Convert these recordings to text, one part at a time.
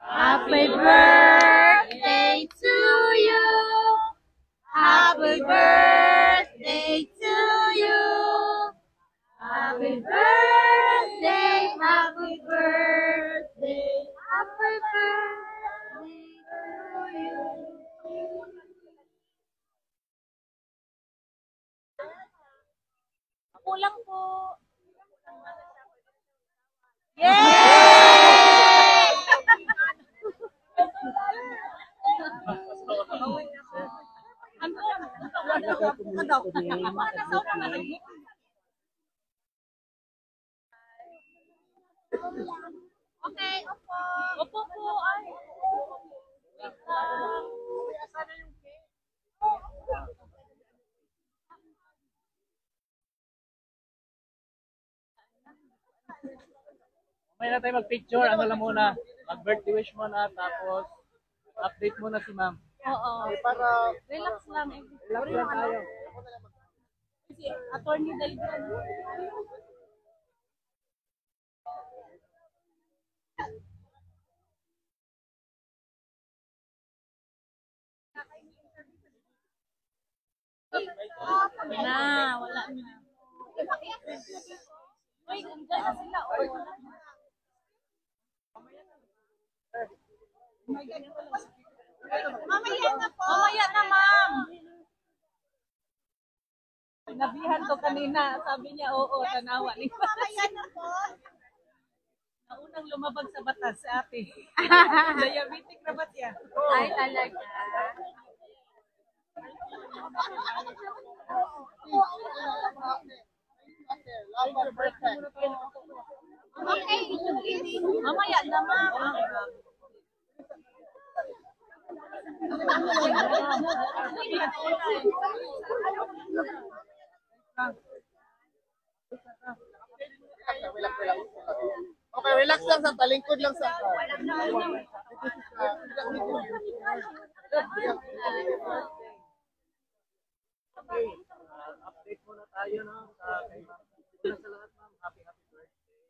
Happy birthday to you. Happy birthday to you. Happy birthday, happy birthday, happy birthday to you. Kulang po. Yay! Okay, opo. Opo po. Ay. Wait lang. Sana yung cake. May na tayo mag-picture, ano lang muna, mag-birthday wish muna, tapos update muna si ma'am. Oo. Para Relax lang. relax lang tayo. Si Attorney Delgado. Na, wala na. Uy, nandiyan na sila. Oh. Mamaya na po. Mamaya na, ma'am. Sinabihan ko kanina. Sabi niya, oo, tanawa. Mamaya na po. Naunang lumabag sa batas si ate. Diabetic na ba siya? Ay, talaga. Okay, mamaya na, ma'am. Okay, relax lang sa palingkod lang sa Okay, update muna tayo no, sa kay ma'am. Sa lahat ma'am, happy birthday.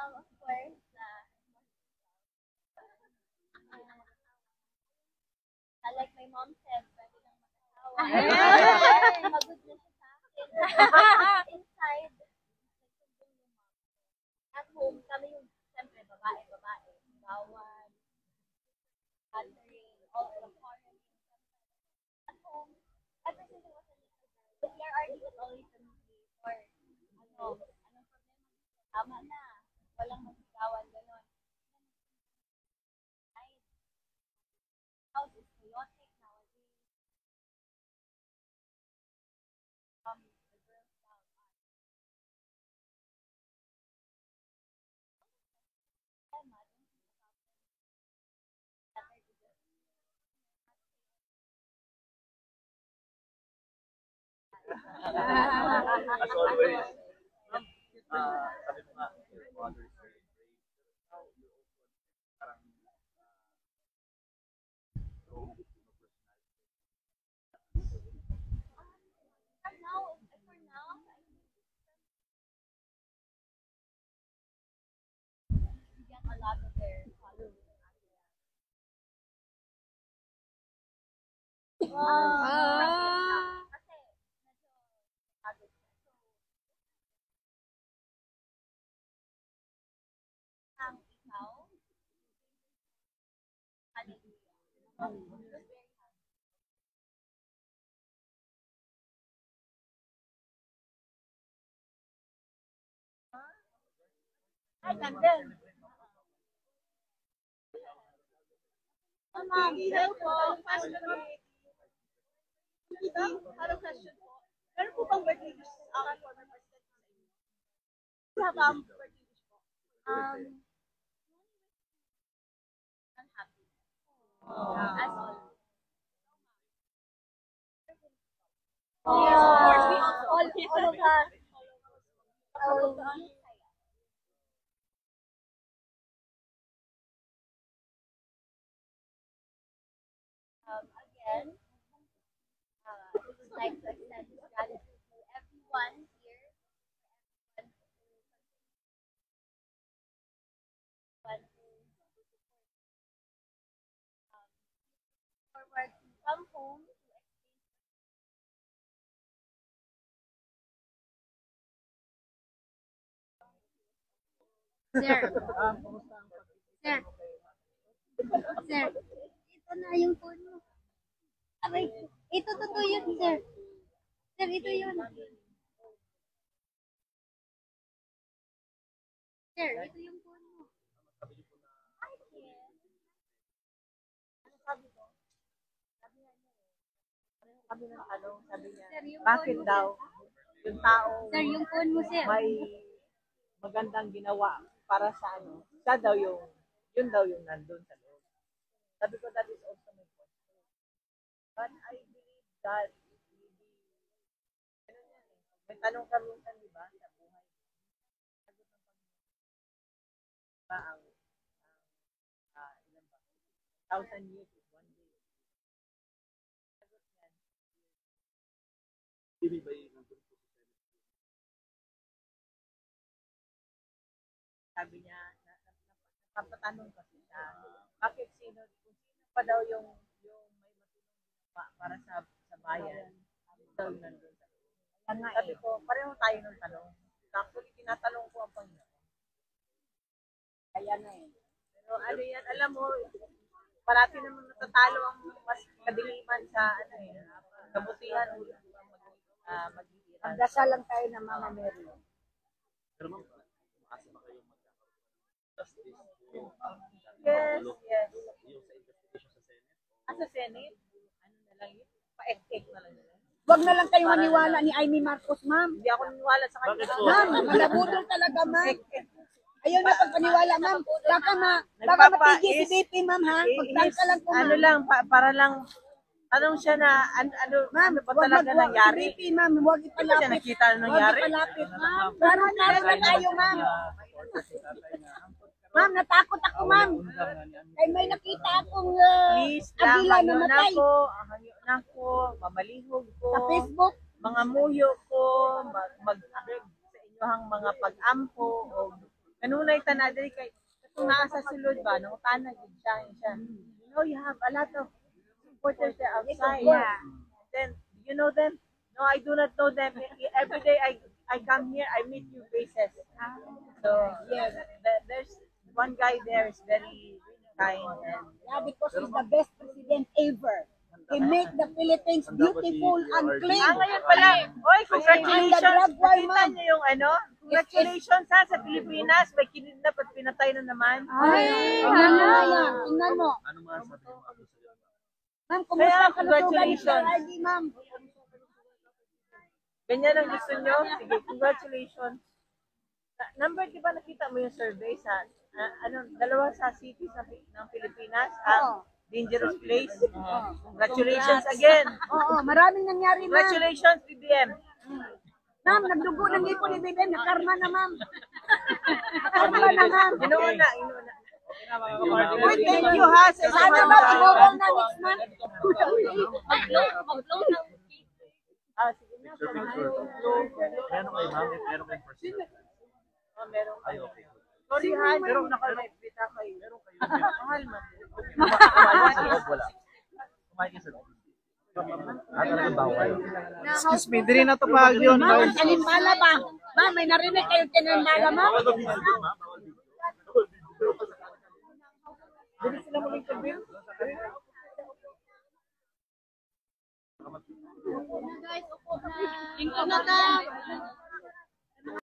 Of course, like my mom said, pwede lang mag-asawa. Magod na siya sa akin. Inside, at home, kami yung, siyempre, babae. Bawal, gathering, all the foreign. At home, everything was a little girl. But we are arguing always a movie or, anong problema? Tama na. Walang magsigawan, gano'n. House is chaotic nowadays. The girls now are Emma, better to just As always, sabi mo nga, your father is very brave. How you also parang Ah. Kasi, medyo pagod siya. So, ang ikaw, hallelujah. It was very happy. Ay, ganda. Ma'am, hello po. Hello, question po. Meron po bang birthday wish former president sa inyo? You have birthday wish po? I'm happy. As always. Yes, of course. We all of us. All of us. Again, I would like to extend gratitude to everyone here, everyone who forward to come home to Sir. Sir. Sir. Ito na yung phone mo. Aray, ito totoo yun, sir. Sir, ito yun. Sir, ito yung phone mo. Kami ng tanong, sabi niya, Sir, yung bakit phone mo, daw yung tao Sir, yung phone mo, sir. may magandang ginawa para sa ano, siya daw yung, yun daw yung nandun sa loob. Sabi ko, that is also my question. But I believe that maybe, ganun yan eh. May tanong kami minsan, di ba, sa buhay. Sagot ng Panginoon. Ba ang, ilan ba? 1,000 years is one day. Sagot yan. Hindi ba yung Sabi niya, napapatanong kasi siya, bakit kung sino pa daw yung may matinong ginawa para sa bayan, daw yung nandun sa loob. Sabi ko, pareho tayo ng tanong. Actually, tinatanong ko ang Panginoon. Kaya na eh. Pero ano yan, alam mo, parati naman natatalo ang mas kadiliman sa ano eh, kabutihan o mag-iiran. Ang dasal lang tayo ng Mama Mary. Pero ma'am, umaasa ba kayo justice yung Yes, yes. yung sa investigation sa Senate? Sa Senate, ano na lang yun? Pa-ek na lang yun. Huwag na lang kayo maniwala ni Amy Marcos, ma'am. Hindi ako naniwala sa kanya. Bakit po? Ma'am, malabudol talaga, ma'am. Ayaw na pagpaniwala, ma'am. Baka Nagpapa- matigil si is- DP, ma'am, ha? Magtangka lang po, ma'am. Ano lang, para lang, tanong siya na, ano ba talaga nangyari? Si DP, ma'am, huwag Hindi ba siya ipalapit. nakita na nangyari? Huwag ipalapit, ma'am. Karoon na tayo, ma'am. Ma'am, natakot ako, ma'am. Kaya may nakita akong Please lang, agila hangyo na namatay ko, mamalihog ko, sa Facebook. mga muyo ko, mag-agree sa inyohang mga pag-ampo, o kanunay tanadari kay, kung naa sa sulod ba, nung tanag, siya. You know, you have a lot of supporters there outside. Then, you know them? No, I do not know them. Every day I come here, I meet new faces. So, yes, there's one guy there is very kind and Yeah, because he's the best president ever. He make the Philippines beautiful and clean. ngayon pala, oy, congratulations! And the drug war, Nakita ma'am. niyo yung ano? Congratulations ha, sa Pilipinas, may kinidnap at pinatay na naman. Tingnan mo na yan. Tingnan mo. Ano masasabi mo ako sa iyo? Ma'am, Kaya, kumusta ang kalusugan ni congratulations. Sir RD, ma'am? Ganyan ang gusto nyo? Sige, congratulations. Number, di ba nakita mo yung survey sa, dalawa sa cities ng Pilipinas, ang dangerous place. Congratulations again. Oo, maraming nangyari, ma'am. Congratulations, BBM. Ma'am, nagdugo ng lipo ni Biden. Nakarma na, ma'am. Nakarma na, ma'am. Inuuna. Uy, thank you, ha. Sana ba i-roll na next month? Mag-blow ng Sige na. Picture. Meron kayo ma'am? Meron kayong personal? Meron Ay, kayo. okay. Sorry ha, meron nakalipita kayo. Meron kayo. Mahal man. Kumain ka sa loob, wala. Kumain ka sa loob. Talaga bawal. Na Excuse me, diri na to pag yun. Ma'am, ang talimbala ba? Ma'am, may narinig kayo talimbala, ma'am? guys, upo na.